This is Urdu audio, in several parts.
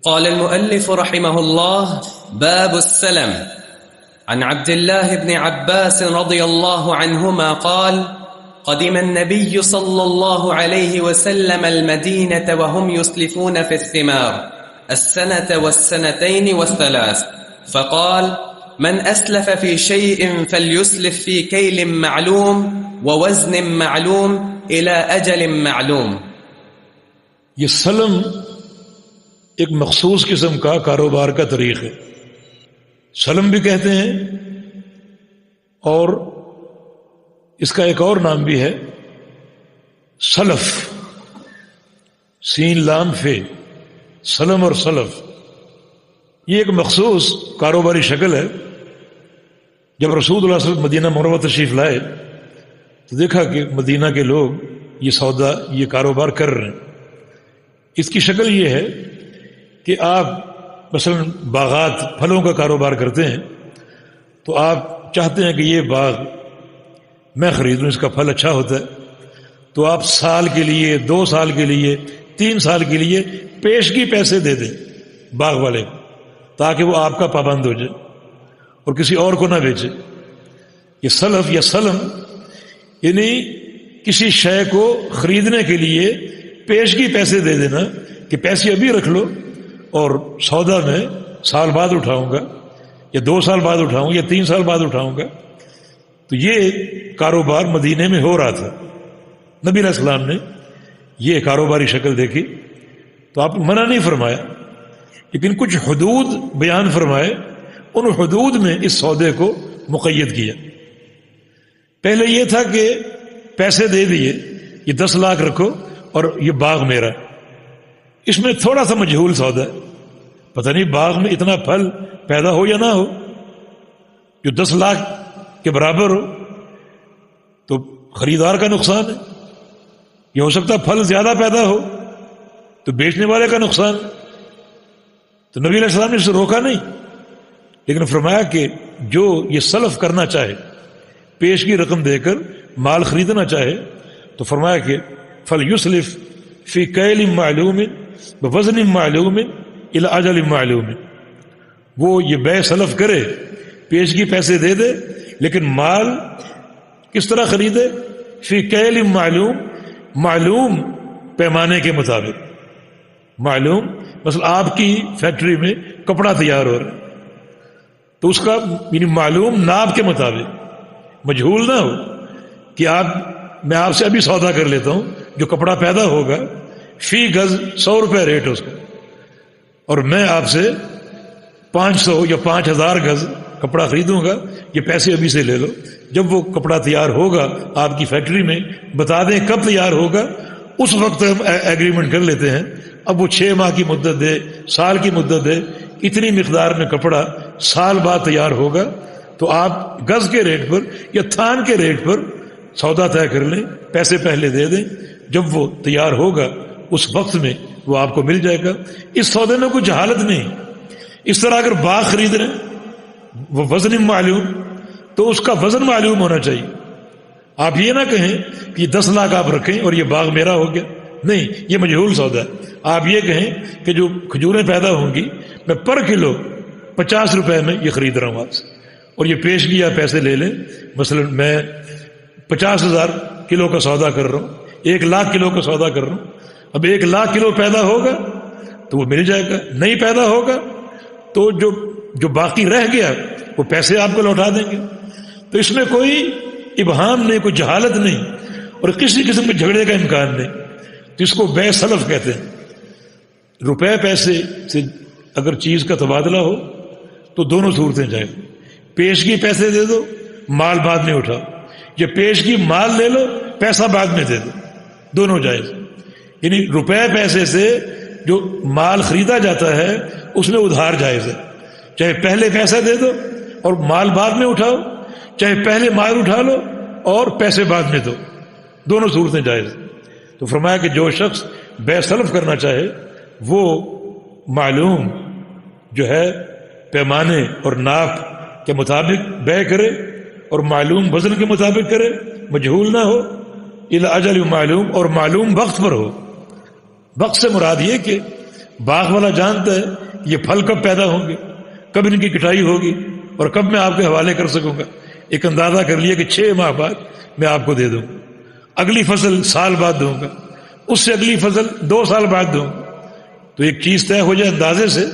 قال المؤلف رحمه الله: باب السلم. عن عبد الله بن عباس رضي الله عنهما قال: قدم النبي صلى الله عليه وسلم المدينة وهم يسلفون في الثمار السنة والسنتين والثلاث، فقال: من أسلف في شيء فليسلف في كيل معلوم ووزن معلوم إلى أجل معلوم. یہ سلم ایک مخصوص قسم کا کاروبار کا طریق ہے، سلم بھی کہتے ہیں، اور اس کا ایک اور نام بھی ہے سلف، سین لام فے، سلم اور سلف. یہ ایک مخصوص کاروباری شکل ہے. جب رسول اللہ صلی اللہ علیہ وسلم مدینہ منورہ تشریف لائے تو دیکھا کہ مدینہ کے لوگ یہ سودا، یہ کاروبار کر رہے ہیں. اس کی شکل یہ ہے کہ آپ مثلا باغات، پھلوں کا کاروبار کرتے ہیں، تو آپ چاہتے ہیں کہ یہ باغ میں خریدوں، اس کا پھل اچھا ہوتا ہے، تو آپ سال کے لیے، 2 سال کے لیے، 3 سال کے لیے پیشگی پیسے دے دیں باغ والے کو، تاکہ وہ آپ کا پابند ہو جائے اور کسی اور کو نہ بیچے. یہ سلف یا سلم یعنی کسی شے کو خریدنے کے لیے پیشگی پیسے دے دینا کہ پیسے ابھی رکھ لو اور سودا میں سال بعد اٹھاؤں گا، یا 2 سال بعد اٹھاؤں یا 3 سال بعد اٹھاؤں گا. تو یہ کاروبار مدینے میں ہو رہا تھا. نبی علیہ السلام نے یہ کاروباری شکل دیکھی تو آپ منع نہیں فرمایا، لیکن کچھ حدود بیان فرمائے. ان حدود میں اس سودے کو مقید کیا. پہلے یہ تھا کہ پیسے دے دیے، یہ 10 لاکھ رکھو اور یہ باغ میرا. اس میں تھوڑا سا مجہول سودا ہے، پتہ نہیں باغ میں اتنا پھل پیدا ہو یا نہ ہو. جو 10 لاکھ کے برابر ہو تو خریدار کا نقصان ہے، یہ ہو سکتا ہے پھل زیادہ پیدا ہو تو بیچنے والے کا نقصان. تو نبی علیہ السلام نے اسے روکا نہیں، لیکن فرمایا کہ جو یہ سلف کرنا چاہے، پیشگی رقم دے کر مال خریدنا چاہے، تو فرمایا کہ فَلْيُسْلِفْ فِي كَيْلٍ مَعْلُومٍ بِوَزْنٍ مَعْلُومٍ إِلَى أَجَلٍ مَعْلُومٍ. وہ یہ بے سلف کرے، پیشگی پیسے دے دے، لیکن مال کس طرح خریدے؟ فی کیل معلوم، معلوم پیمانے کے مطابق. معلوم مثلا آپ کی فیکٹری میں کپڑا تیار ہو رہا ہے تو اس کا یعنی معلوم ناپ کے مطابق، مجہول نہ ہو کہ میں آپ سے ابھی سودا کر لیتا ہوں، جو کپڑا پیدا ہوگا فی گز 100 روپے ریٹ ہے اس کا، اور میں آپ سے 500 یا 5000 گز کپڑا خریدوں گا، یہ پیسے ابھی سے لے لو. جب وہ کپڑا تیار ہوگا آپ کی فیکٹری میں، بتا دیں کب تیار ہوگا، اس وقت ہم ایگریمنٹ کر لیتے ہیں. اب وہ 6 ماہ کی مدت دے، سال کی مدت دے، اتنی مقدار میں کپڑا سال بعد تیار ہوگا، تو آپ گز کے ریٹ پر یا تھان کے ریٹ پر سودا طے کر لیں، پیسے پہلے دے دیں. جب وہ تیار ہوگا اس وقت میں وہ آپ کو مل جائے گا. اس سودے میں کوئی جہالت نہیں. اس طرح اگر باغ خرید رہے ہیں، وہ وزن معلوم، تو اس کا وزن معلوم ہونا چاہیے. آپ یہ نہ کہیں کہ 10 لاکھ آپ رکھیں اور یہ باغ میرا ہو گیا، نہیں، یہ مجہول سودا ہے. آپ یہ کہیں کہ جو کھجوریں پیدا ہوں گی میں پر کلو 50 روپے میں یہ خرید رہا ہوں آپ سے، اور یہ پیشگی یا پیسے لے لیں. مثلا میں 50,000 کلو کا سودا کر رہا ہوں، 1 لاکھ کلو کا سودا کر رہا ہوں. اب 1 لاکھ کلو پیدا ہوگا تو وہ مل جائے گا، نہیں پیدا ہوگا تو جو باقی رہ گیا وہ پیسے آپ کو لوٹا دیں گے. تو اس میں کوئی ابہام نہیں، کوئی جہالت نہیں، اور کسی قسم کے جھگڑے کا امکان نہیں. تو اس کو بے سلف کہتے ہیں. روپے پیسے سے اگر چیز کا تبادلہ ہو تو دونوں صورتیں جائیں. پیشگی پیسے دے دو، مال بعد میں اٹھاؤ، یا پیشگی مال لے لو، پیسہ بعد میں دے دو، دونوں جائز. یعنی روپے پیسے سے جو مال خریدا جاتا ہے اس میں ادھار جائز ہے. چاہے پہلے پیسہ دے دو اور مال بعد میں اٹھاؤ، چاہے پہلے مال اٹھا لو اور پیسے بعد میں دو، دونوں صورتیں جائز. تو فرمایا کہ جو شخص بے سلف کرنا چاہے وہ معلوم جو ہے پیمانے اور ناپ کے مطابق بے کرے، اور معلوم وزن کے مطابق کرے، مجہول نہ ہو، الی اجل معلوم، اور معلوم وقت پر ہو. وقت سے مراد یہ کہ باغ والا جانتا ہے یہ پھل کب پیدا ہوں گے، کب ان کی کٹائی ہوگی اور کب میں آپ کے حوالے کر سکوں گا۔ ایک اندازہ کر لیا کہ 6 ماہ بعد میں آپ کو دے دوں گا، اگلی فصل سال بعد دوں گا، اس سے اگلی فصل 2 سال بعد دوں گا۔ تو ایک چیز طے ہو جائے اندازے سے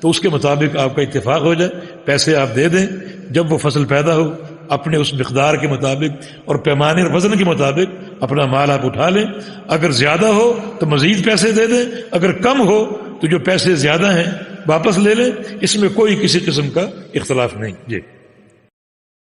تو اس کے مطابق آپ کا اتفاق ہو جائے، پیسے آپ دے دیں، جب وہ فصل پیدا ہو اپنے اس مقدار کے مطابق اور پیمانے اور وزن کے مطابق اپنا مال آپ اٹھا لیں۔ اگر زیادہ ہو تو مزید پیسے دے دیں، اگر کم ہو تو جو پیسے زیادہ ہیں واپس لے لیں، اس میں کوئی کسی قسم کا اختلاف نہیں۔ جی